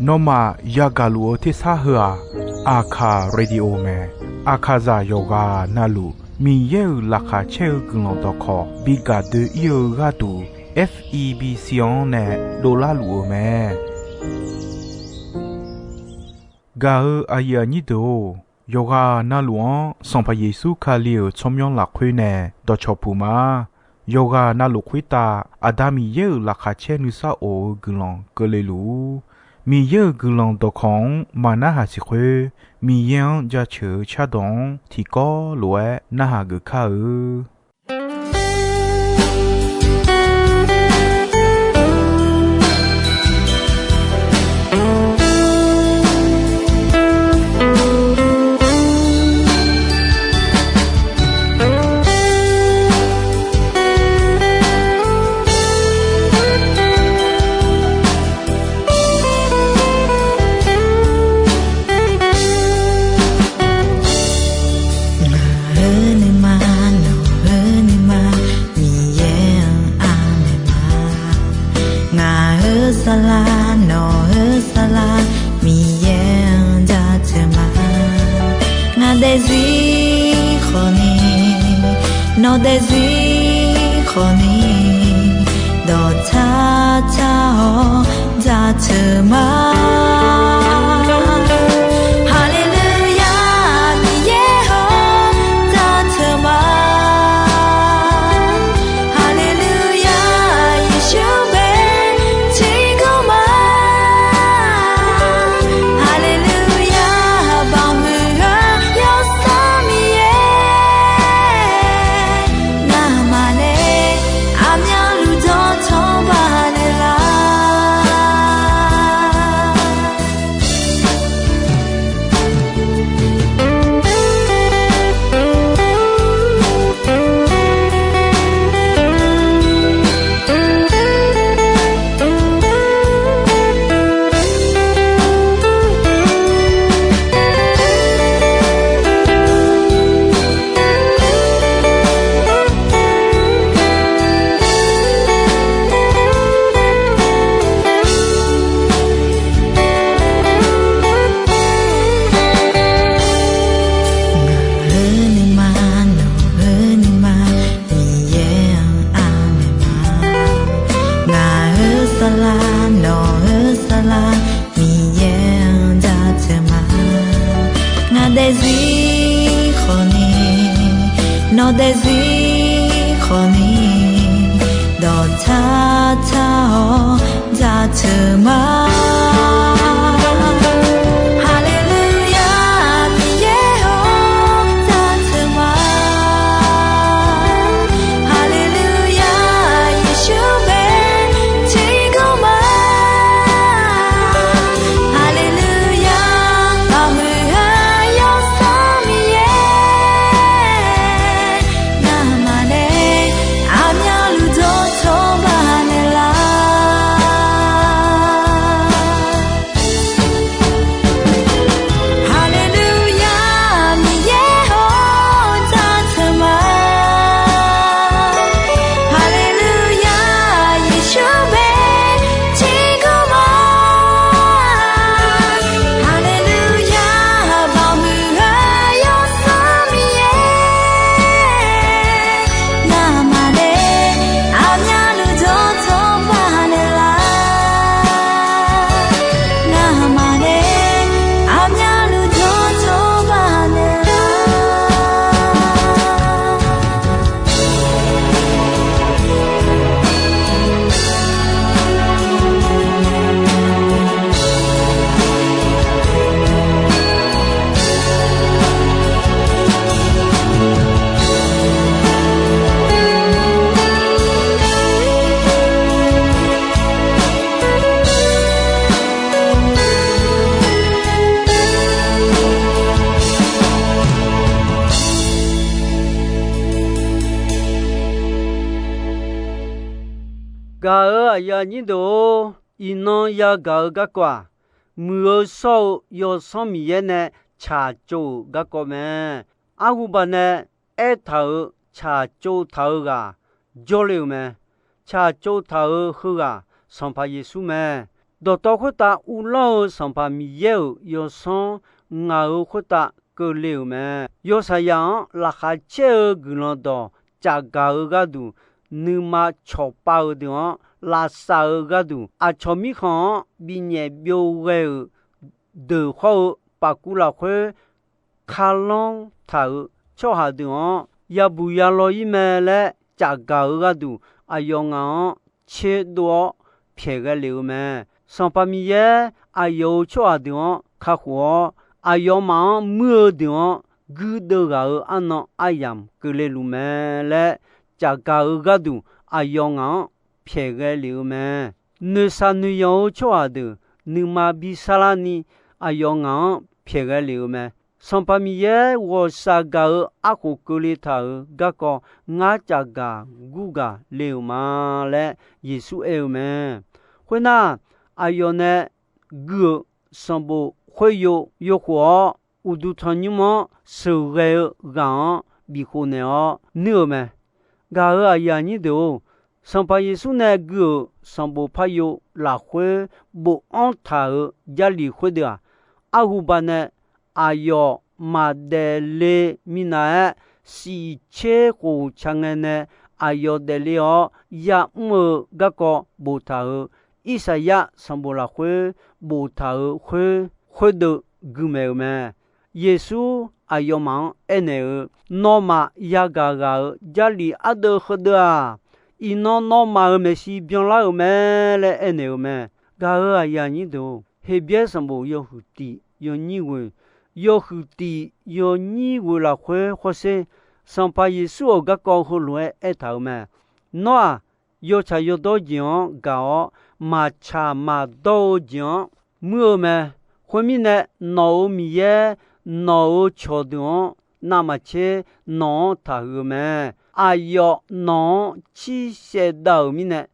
นอมายากาลูที่ซาหัวอาคาเรดิโอเมอาคาซาโยกานาลูมีเยอลักาเชลกุลตอคอบิกาเดเยกาตู FEB ซิออนเนดอลลาร์ลูเมกาอายานิโดโยกานาลวนสัมพเยซูคาเลียวชมยองลักคุยเนดอชอปูมาโยกานาลุคุยตาอาดามีเยอลักาเชนุซาโอกุลองกเลลูมีเยอะกุลองตอของมานาหาสิคุมียังจะเชื่อชาดงที่ก็รวยนาหากข้าสลาโนสลามีเย็นจะเธอมางาเดซีคนนี้โนเดซีคนนี้ดอชาชาโอจะเธอมาโนเดซีคนนี้ดอชาชาโอจะเธอมากาอย่านิโดอีนอยากากกว่ามือโซยอสมีเยเนชาจูกกแม่อากุบะเนเอทาชาจูทากาจอลิวแม่ชาจูทาฮืกา上怕耶稣们，多多会打乌老上怕米油，有上熬会打个流们，有啥样拉哈切个啷到加高个度，你嘛吃饱的拉萨个度，啊吃米糠比你标个的话，把古拉会卡啷头吃下的也不要老一买来加高个度，啊用啊切多撇个流们，上把米耶啊有吃下的卡活。啊，要忙没的古的个安那啊样个来路么来加个个度啊要昂撇个流么，你啥你要吃的，你嘛比啥啦呢？啊要昂撇个流么，上把米耶我啥个啊个个里头个个俺加个古个流嘛来耶稣爱么，会那啊要呢个上不。会有火，我都穿你们手个让比火呢你们，个呀你都上把耶稣那个上不怕有拉会不安头家里会的啊胡巴呢啊要马德勒米奈是切火枪呢啊要得了呀么个个不头伊啥呀上不拉会不头会。会的古没有么？耶稣啊要忙爱那个，那么呀个家里阿德喝的啊，一那么没事变老么来爱那个么？个啊呀你都黑边上不要胡地，要你问，要胡地要你问了会或是上把耶稣个高和来爱头么？那要查要多讲搞马查马多讲么么？后面呢，老米耶，老桥段，那么切老他个么？哎哟，老七些道米呢？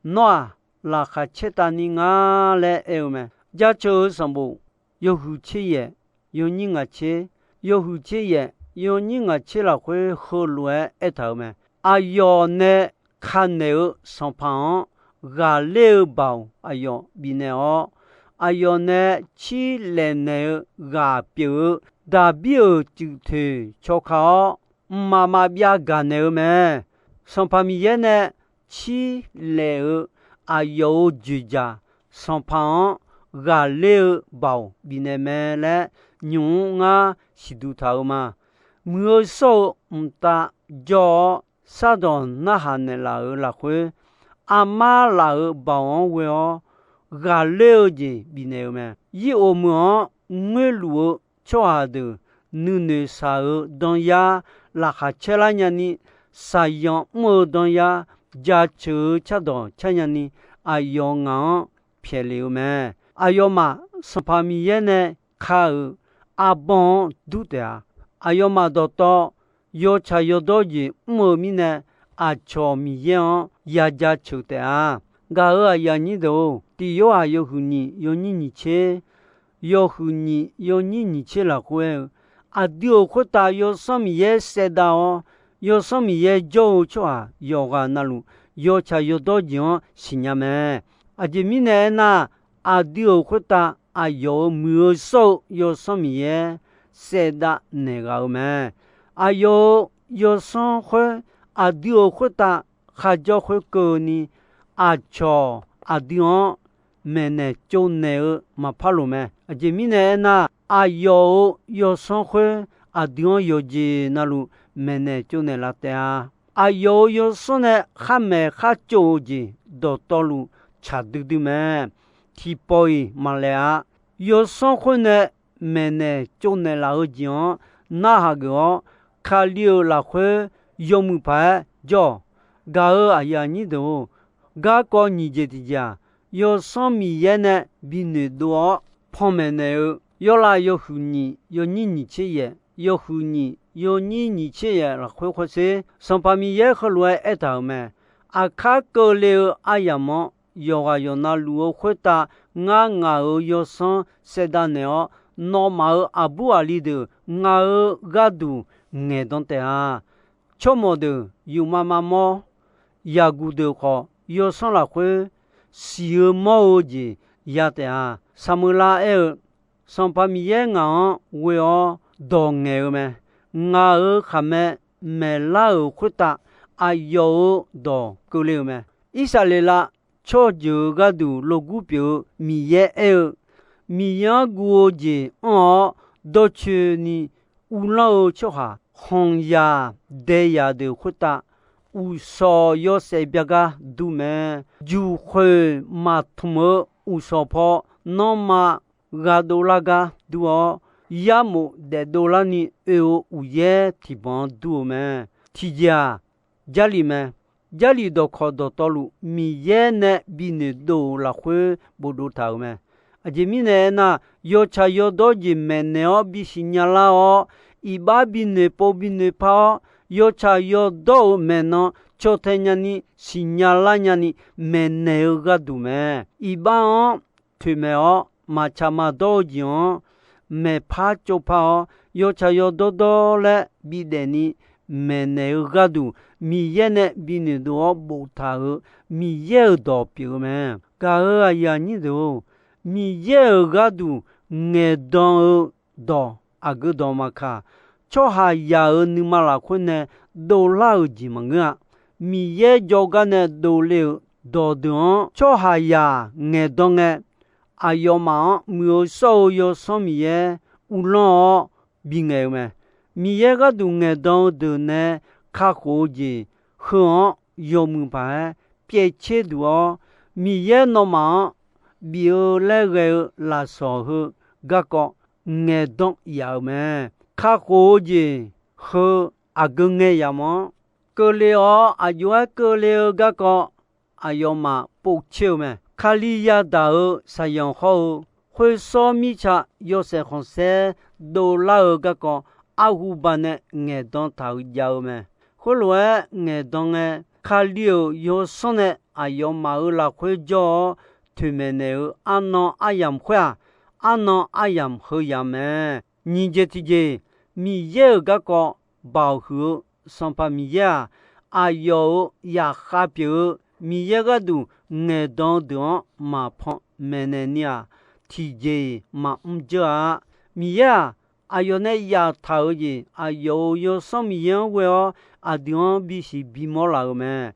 那拉哈切达尼啊来哎么？家就什么？有胡切耶，有人啊切，有胡切耶，有人啊切了会喝来一头么？哎哟呢，看了上旁，个六包，哎哟，比呢哦。啊要呢，去来呢个表，大表就推出口，妈妈别干呢么？上旁边呢，去来啊要住家，上旁个六包，比那么来用啊是都头嘛，没少大叫啥都那哈呢拉会，阿妈拉包完为哦。个了解比那么，以我们我路吃下的，你啥东呀，拉哈吃了呢？啥样么东呀？家吃吃到吃呢？啊要昂撇了么？啊要嘛，上旁边呢，卡阿帮都的啊，啊要嘛到要吃要多的，么咪呢？啊吃米样也家吃的啊。个呀你都，第有啊有胡你有你切，有胡你有你切了会，啊丢会打有什么也sé到哦，有什么也就出啊，有个那路有吃有多讲新呀么，啊这米呢那啊丢会打啊有没收有什么也sé到那个么，啊有生活啊丢会打还叫会过呢。啊瞧啊丢没呢就呢嘛怕了没？啊这米呢那啊有生活啊丢有几那路没呢就呢拉的啊啊有说呢还没还就几到路查对的没？提包伊嘛来啊有生活呢没呢就呢拉个讲那哈个卡溜拉会有木牌叫个啊呀你都。个个你这的家，有什么嘢呢？比你多，旁边呢有啦有胡你，有你吃嘢，有胡你，有你吃嘢了，会说上旁边也和来一头嘛。啊，卡个了啊呀么，有啊有那路会打，有上谁打呢？那么阿布阿里的，个都爱动的啊，什么的有妈妈么，呀古的话。有上了会，西尔毛子亚的啊，萨姆拉尔上巴米耶昂为哦多爱们，我儿他们没拉尔回答啊有多够了们，以色列啦，超就个都罗古表米耶尔米样国子哦，都去你乌老就哈红呀得呀的回答。乌索有谁别个都没，就会马图么乌索坡，那么个多那个都哦，要么得多了你乌耶地方都没，提家家里面家里都靠到道路，米耶呢比你多了会不多头没，而且米呢那有茶有多的没呢比新年了哦，一把比你包比你跑。有茶有豆没呢？秋天呀你，新年来呀你，没那个都没。一般哦，推没哦，马茶马豆酱，没怕就怕哦。有茶有豆豆嘞，比的你没那个都，米也呢比你多不他个，米也多表没。噶个呀你都，米也个都，爱当多，啊个多嘛卡。cho ha ya ni mala khone do la ji manga mi ye joga ne do le do do cho ha ya nge do nge ayo ma mu so yo so mi ye u lo bi nge me mi ye ga du nge do de ne kha ko ji ho yo mu ba pie che du mi ye no ma bi o le ge la so hu ga ko nge do ya me卡国际和阿个爱呀么？个了哦，阿有啊个了个个阿要嘛不巧咩？卡里亚达尔使用好，会说米茶有些红色都老个个阿胡班呢爱当头摇咩？后来爱当诶卡里有说呢阿要嘛尔拉会做，推面呢阿孬阿样会阿孬阿样好样咩？你这提这。米耶个个保护上把米耶啊有呀哈表米耶个都爱当当马胖没那呀体质马着啊米耶啊有那呀头子啊有什么样为哦啊地方必须比毛老咩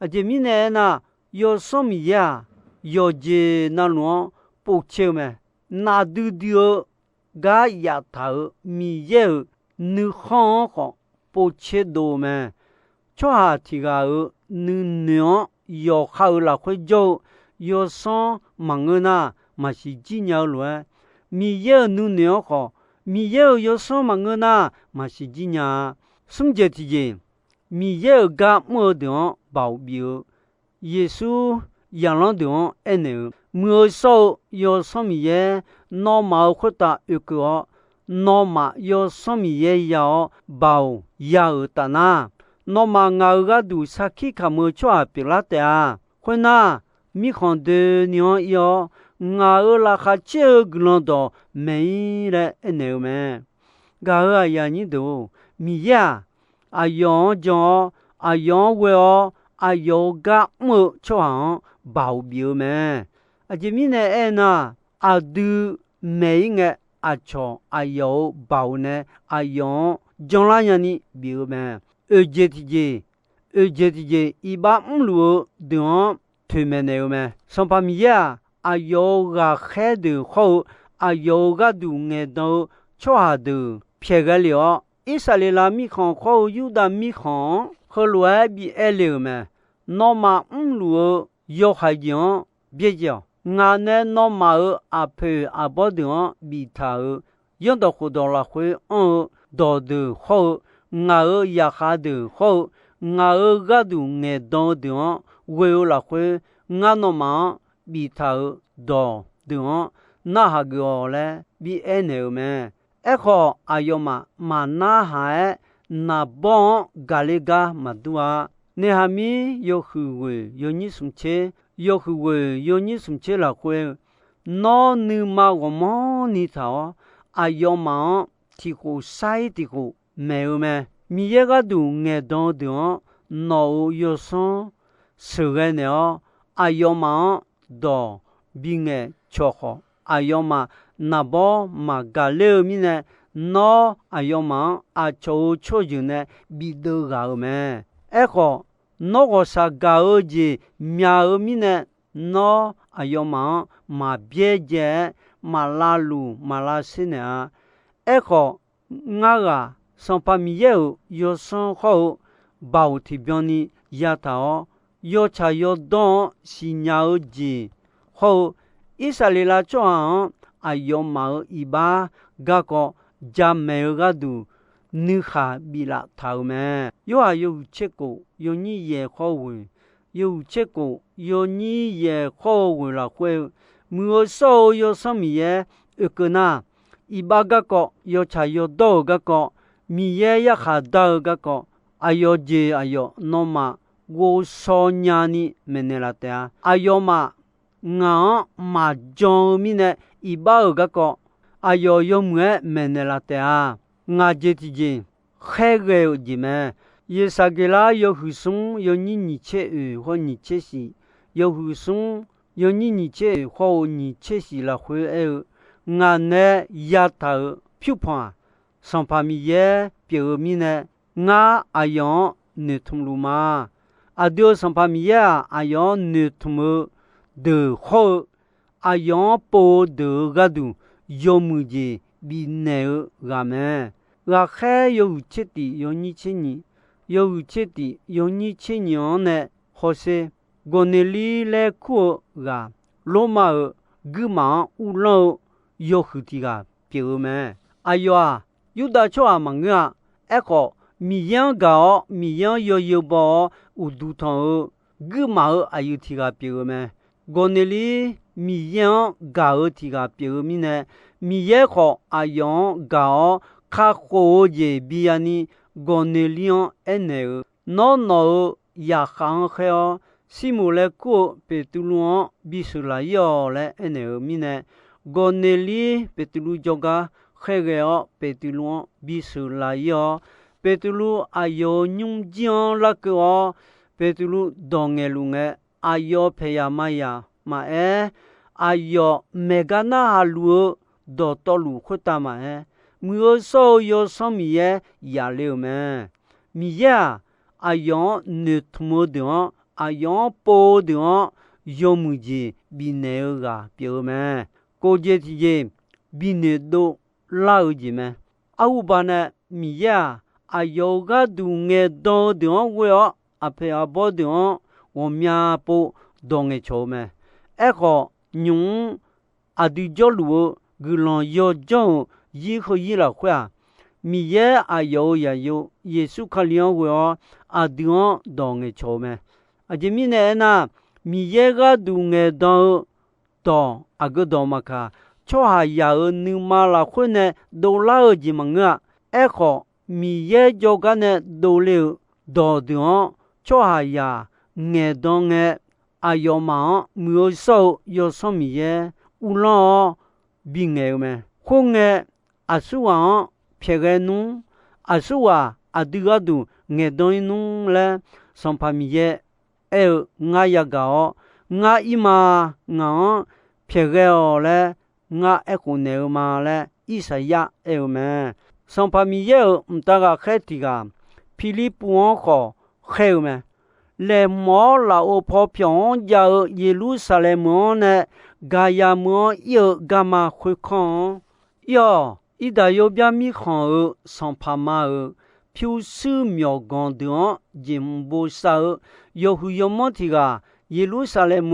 啊这米呢有什么呀有这那种不巧咩那都丢个呀头米耶你好好不切多咩？做下提个你娘要好了会做，要上忙个呐，嘛是几鸟路？米有你娘好，米有要上忙个呐，嘛是几鸟？圣洁提件，米有个么的保镖，耶稣养老的爱呢，没少要上米耶，那么回答一个。nó mà yo somi ye yao bao yao ta na nó mà ngao ga du sakhi khamu chwa pilate a khona mi khon de nyo yo ngao la kha che glon do mei re ene me ga ya ni do mi ya a yo jo a yo we o a yo ga mu chwa bao biu me a ji mi ne e na a du mei nge à cho à yêu bảo nè à yêu trong lá nhà ní biểu mà ở chế thì iba lúa đường thuê mẹ nèo mà xong ba mi à yêu gà khé đường khâu à yêu gà đường nghe đâu cho hà đường phía gà liao Israel mi khong khâu Juda mi khong khâu lúa bị liao mà nó mà lúa yêu hai tiếng biết chưa ngà nè nó mà ở à phê à bao đường bị tháo yên đó khu đó là khu đó đường khâu ngà ở nhà khá đường khâu ngà ở gà đường nghe đó đường quê là khu ngà nó mà bị tháo đó đường na hà gò lẽ bị nêu mẹ khó ayo mà na hà na bon galega mà đua nè hà mi yo khu quê yo nhị sum chế yo huwe yo ni sum che la kwe no ni ma go mo ni thao a yo ma ti ko sai ti ko me me mi ye ga du nge do do no yo so se ge ne a yo ma do binge choko ayoma nabo magale mine no ayoma a cho chojune bido gaume eko no go sa gaoji mia mine no ayoma ma bieje malalu malasine eko ngaga son pamiye yo son ho bauti bioni yatao yo cha yo don sinyao ji ho isalila choan ayoma iba gako jamme gadu nikha bila taume yo ayo cheko yo ni ye khowe yo cheko yo ni ye khowe la kwe mu so yo samiye ekona iba gako yo cha yo do gako mi ye ya kha da gako ayo je ayo noma wo so nyani menelata ayoma nga ma jon mine iba gako ayo yo mwe menelata nga jeti je khege jime ye sagela yo husung yo ni che ho ni che si yo husung yo ni che ho ni che si la khwe nga ne ya ta phu pha son pamiye pye mine nga ayon ne tumluma adio son pamiye ayon ne tumu de ho ayon po de gadu yo muje bi ne game ga khe yo cheti yo ni chini yo cheti yo ni chini ne hose goneli le ku ga loma guma ulo yo khutiga pyeme aywa yuda choa manga eko miyan gao miyan yo yo bo udu thon guma ayutiga pyeme goneli miyan gao tiga pyemine miye ko ayon gao kha ko je biani gonelion ene no ya khan kheo simule ko petuluon bisula yo le ene mine goneli petulu joga khegeo petuluon bisula yo petulu ayo nyum jion la ko petulu dongelunge ayo pheyamaya ma ayo megana halu do tolu khotama mu so yo somiye ya leume miya ayon ne tmodon ayon po don yo muji binega pyome ko je ti je bine do lauji me awubana miya ayoga du nge do don we ape abodon wo mya po donge chome eko nyung adijolu gulon yo jon yi kho yi la khwa mi ye ayo ya yo yesu khalion wo adion donge chome ajimi ne na mi ye ga du nge do to agodo maka cho ha ya nu ma la khone do la ji manga eko mi ye joga ne do le do dion cho ha ya nge donge ayoma mu so yo so mi ye ulo binge me khonge asuwa phegenu asuwa adigadu nge doinu le son pamiye nga ya gao nga ima nga phegeo le nga ekune ma le isaya me son pamiye mtaga khetiga philipuon ko kheume le mo la o popion ya Jerusalem ne gaya mo yo gama khukon yo ida yo bia mi khon son pama piu su myo gondon jimbo sa yo hu yo motiga Jerusalem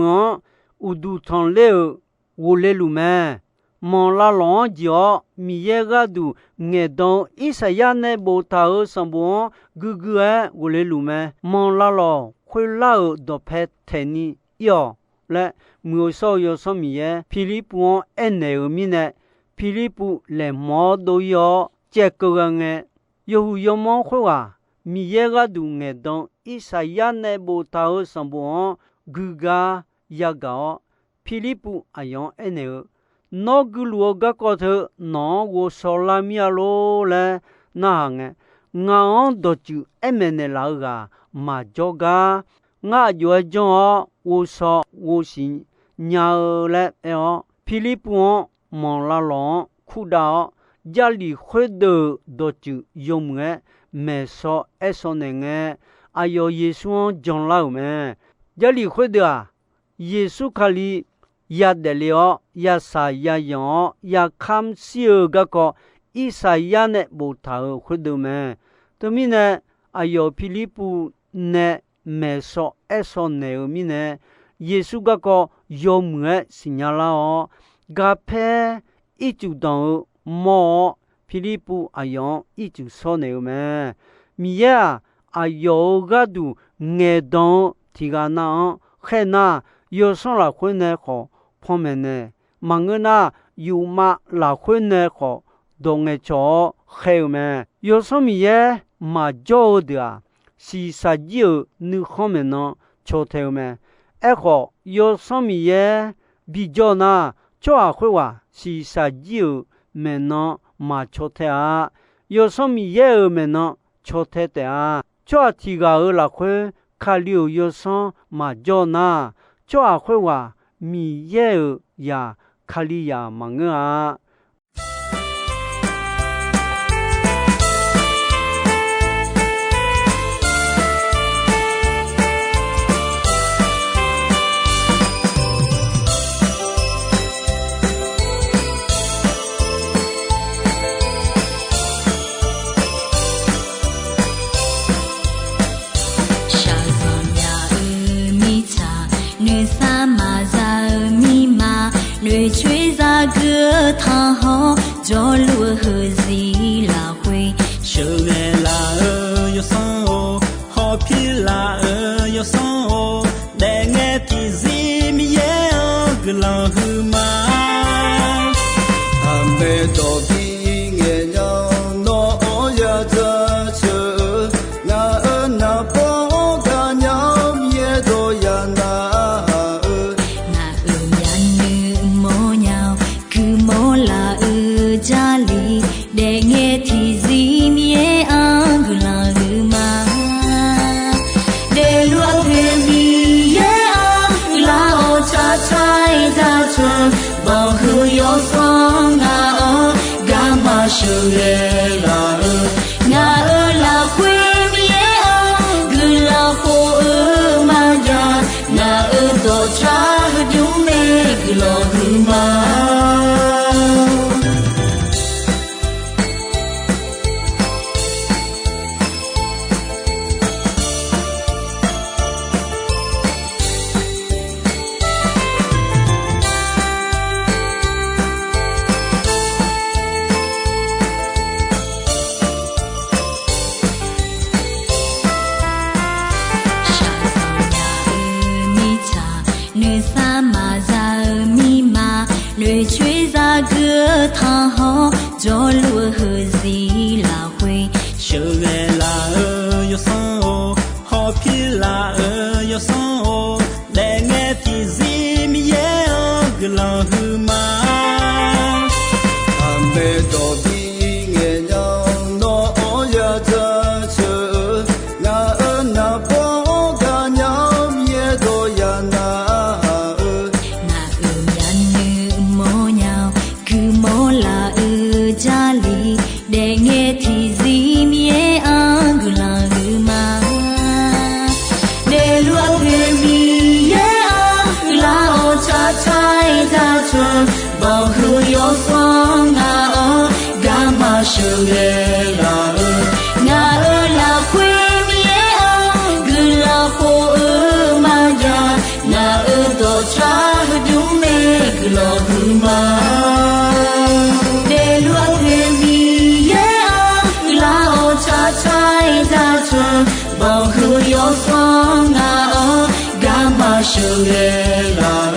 udu ton le wo le lume mon la lon jo mi ye ga du nge don isaya ne bo ta son bon gugu wo le lume mon la lo khwe la do phe theni yo le mu so yo so mi ye philipuon ene mi ne philipu le mo do yo che ko nge yo hu yo mo khwa mi ye ga du nge don isaya ne bo ta son bon guga ya ga philipu ayon ene no gulu ga ko the no wo so la mi lo le na nge nga on do chu emene la ga ma joga nga yo jon wo so wo sin nhà lẽ eo Philippon mong la long khu đạo gia lì khơi đờ đồ chữ dùng nghe mẹ so eso nghe ayo Yesu John lao mẹ gia lì khơi đờ Yesu kali ya delio ya sa ya yon ya kham siêu ga ko Isaiah ne bộ thảo khơi đờ mẹ tôi mi nè ayo Philippu ne mẹ so eso mi nè Yesu ga ko yom nghe signala ga phe ít chủ động mò Philippu ayon ít chủ so mẹ mi ya ayo ga du nghe don thì ga na khe na yo so la khuyên nè khó phong mẹ nè mang na yu ma la khuyên nè khó dong nghe cho khe mẹ yo so mi ya mà cho được si sa dieu nu không mẹ nó cho theo mẹ khó yo so mi ya bị cho na cho à khuyên wa si sa dieu mẹ nó mà cho theo yo so mi ya mẹ nó cho theo à cho thì ga ở la khuyên khá liu yo so mà cho na cho à khuyên wa mi ya ya khá li ya mang à người truy ra cửa thang ho cho lúa hờ gì là quê sự nghe là yo sang o họ phi là yo sang o để nghe thì gì mi ye cứ lo hư mà bê tô vi nghe nhau nó ya cha chơ na na po ca nhau ye do ya na gia lì để nghe thì gì mía ăn cứ là hư mà để luôn thêm mía ăn cứ là ô cha trai ra chờ bao hư yo song ngà ơ gama shu la ngà ơ là quê mía ăn cứ là khô mà ya ngà ơ do cha du mê cứ lo hư mà người truy ra cửa thang ho cho lúa hờ gì là quê sự nghe là yo sang o họ phi là yo sang o để nghe thì gì mi ye cứ lo hư mà bê tô vi nghe nhau nó ya cha chơ na po ca nhau ye do ya na gia lì để nghe thì gì mía ăn cứ là hư mà để luôn thêm mía ăn cứ là ô cha trai ra chờ bao hư yo song ngà ơ gama shu la ngà ơ là quê mía ăn cứ là khô mà ya ngà ơ do cha du mê cứ lo hư mà trai ra chờ bao hư yo song ngà ơ gama shu la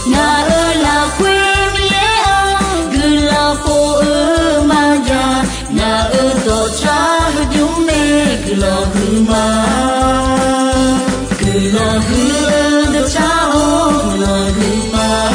ngà ơ là quê mía ăn cứ là khô mà ya ngà ơ do cha du mê cứ lo hư mà cứ lo hư do cha ô cứ lo hư mà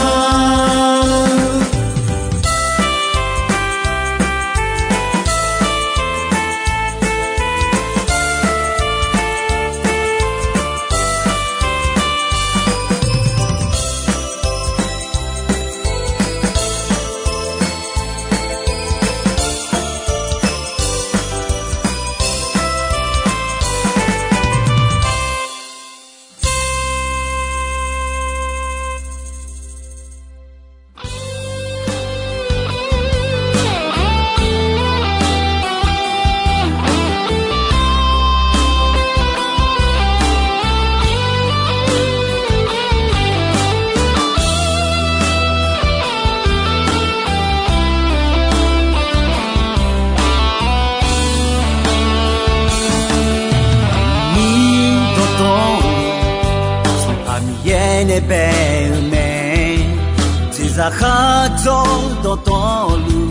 za kha zo do to lu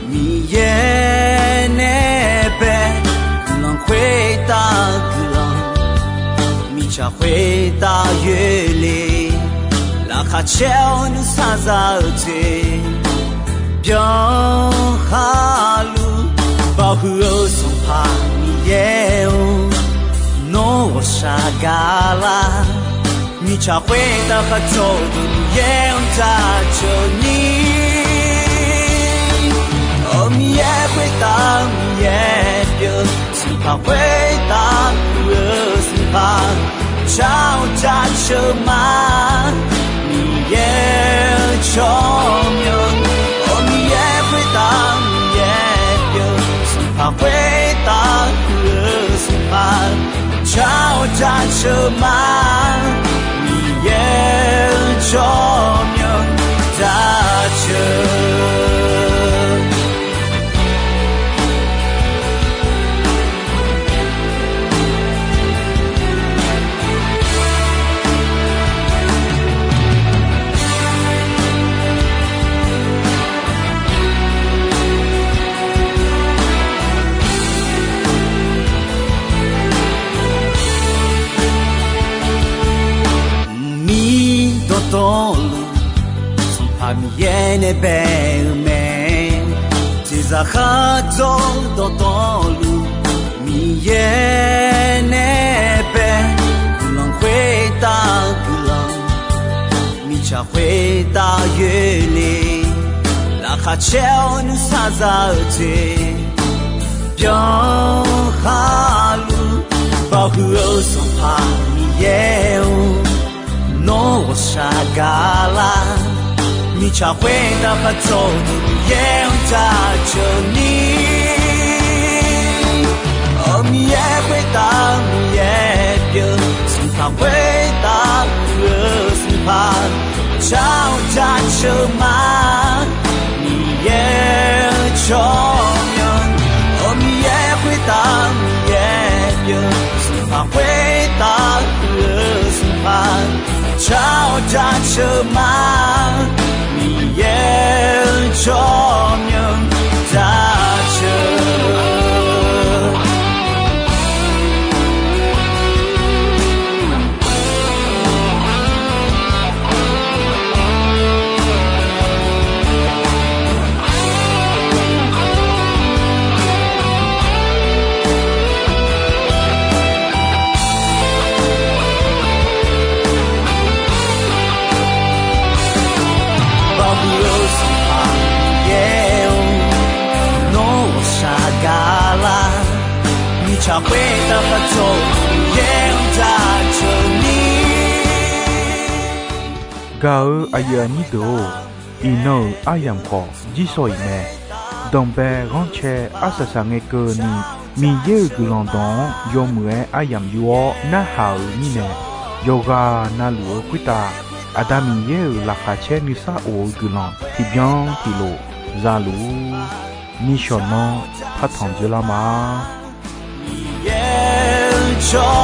mi ye ne pe long hui ta glang mi cha hui ta yue le la kha cheo nu sa za te byong ha lu ba hu o song pa mi ye o no wo sha ga la mi cha hui ta kha zo du ye on ta cho ni o mi ye hui ta mi ye pyo si pa hui ta hu si pa chao cha cho ma mi ye cho myo o mi ye hui ta mi ye pyo si pa hui ta hu si pa chao cha cho ma cho nhung ta chờ tolu son pa mi yene be me ti za kha zo do tolu mi yene be long hui ta long mi cha hui ta yue le la kha cheo nu sa za te byong ha lu ba hu o son pa mi ye no wo sha ga la mi cha hui da pa zo du ye on ta cho ni o mi ye hui ta mi ye pyo si pa hui ta si pa chao cha cho ma mi ye cho myong o mi ye hui ta mi ye pyo si pa hui ta si pa chao cha cho ma mi ye cho myung ta cho cha hui ta pa zo ye ta cho ni ga aya ni do ino ayam ko ji soi me dong be ron che asa sa nge ko ni mi ye gulon don yo mue ayam yo na ha ni ne yoga na lu kwita adami ye la kha che ni sa o gulon ti bien ti lo za lu ni shono pa thong je la ma cho